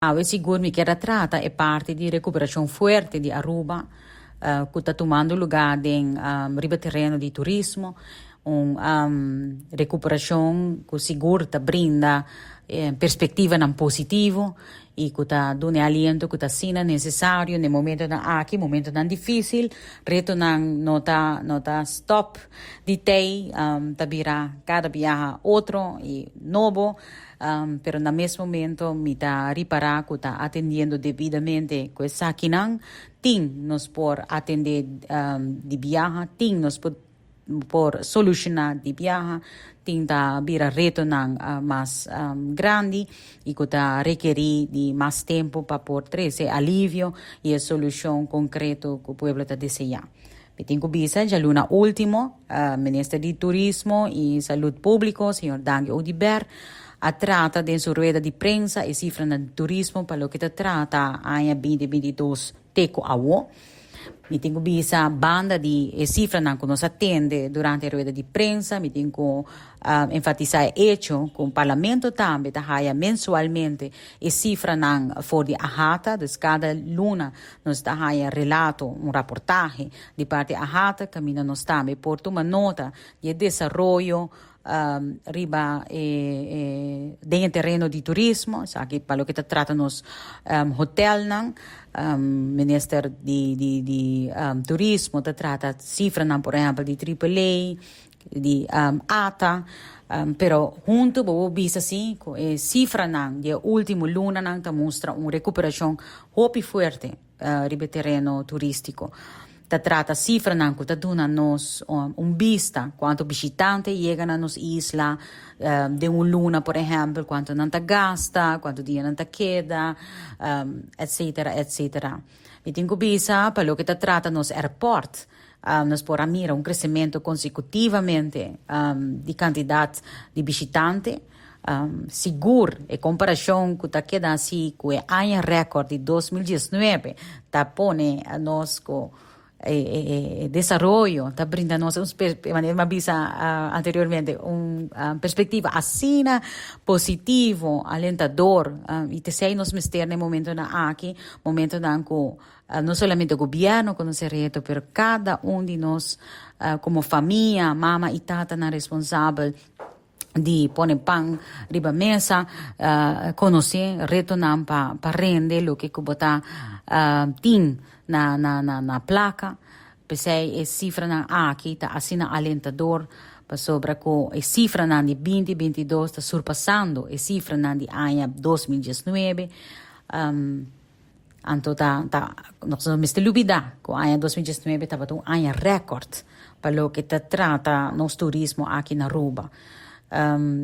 A seguro mi queda trata è parte di recuperazione forte di Aruba, che sta tomando lugar in ribaterreno di turismo, recuperazione che sicuro brinda perspectiva non positivo e che dona aliento, che sia necessario nel momento aqui, momento non difficile, reto nota stop di te, tabira cada viaja otro y nuevo. Pero en el mismo momento mi ta riparar que está atendiendo debidamente que sakinan ting nos por atender de viaje ting nos por solucionar de viaje ting ta bira reto nang más grande y que ta requerir de más tiempo para por traer alivio y solución concreto que el pueblo está deseando. Mi tengo visa ya luna último, ministro de Turismo y Salud Público, señor Dangio Odiber, a trata de su rueda de prensa e cifra del turismo para lo que te trata año 2022 teco awo. Mi tengo visa banda di cifra que nos atende durante la rueda de prensa. Mi tengo enfatizar hecho con el Parlamento también haya mensualmente e cifra for di AHATA, dus cada luna nos haya relato, un reportaje de parte AHATA, camina nos también por tomar nota de desarrollo riba del terreno di turismo, que para lo que te trata nos hotel minister di turismo te trata cifra por ejemplo di AAA, di ATA, pero junto bobo visa sì cifra di ultimo luna te mostra una recuperazione hopi fuerte riba terreno turistico. Te trata cifra que te dona nos vista quanto visitantes llegan a nos isla de un luna, por ejemplo, quanto non te gasta, quanto dia non te queda, etcétera, etcétera. Mi tengo visa para lo que te trata nos airport, nos por mira un crecimiento consecutivamente di cantidad de visitantes. Seguro, e comparação que está queda assim com o ano recorde de 2019, tá pone a nós com desarrollo, está brindando uma visa anteriormente uma perspectiva assim positivo, alentador, e te sei nos mister no momento aqui, momento que não somente o governo conosce reto, pero cada de nós como família, mama e tata na responsável di pone pan riba mesa, conocer reto nam pa rende lo que kubota tin na placa, pesei e cifra na aqui ta assina alentador pa sobra ko e cifra na di 2022 sta surpassando e cifra na di anno 2019. Anto non mi sta lubida ko anno 2019 tava un anno record pa lo che ta trata nos turismo aqui na Aruba.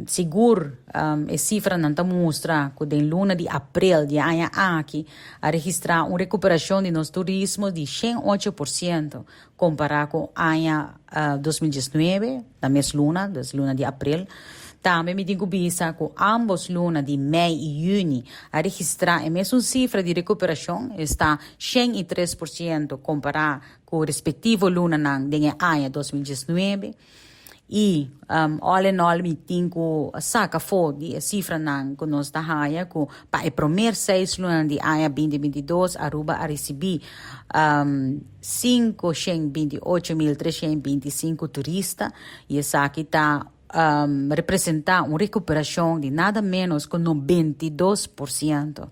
Seguro e cifra não mostra que em luna de abril de ano aqui a registrar uma recuperação de nosso turismo de 108% comparado com o ano 2019, da mesma luna, das luna de abril. Também me digo bisa que ambos lunas de maio e junho a registrar a mesma cifra de recuperação está 103% comparado com o respectivo luna de ano 2019. E, all in all, mi tengo saca fodi a cifra que nos da haya que para o primeiro 6 lunas de ano 2022 Aruba a receber 528.325 turistas e essa aqui está representar uma recuperação de nada menos que 92%.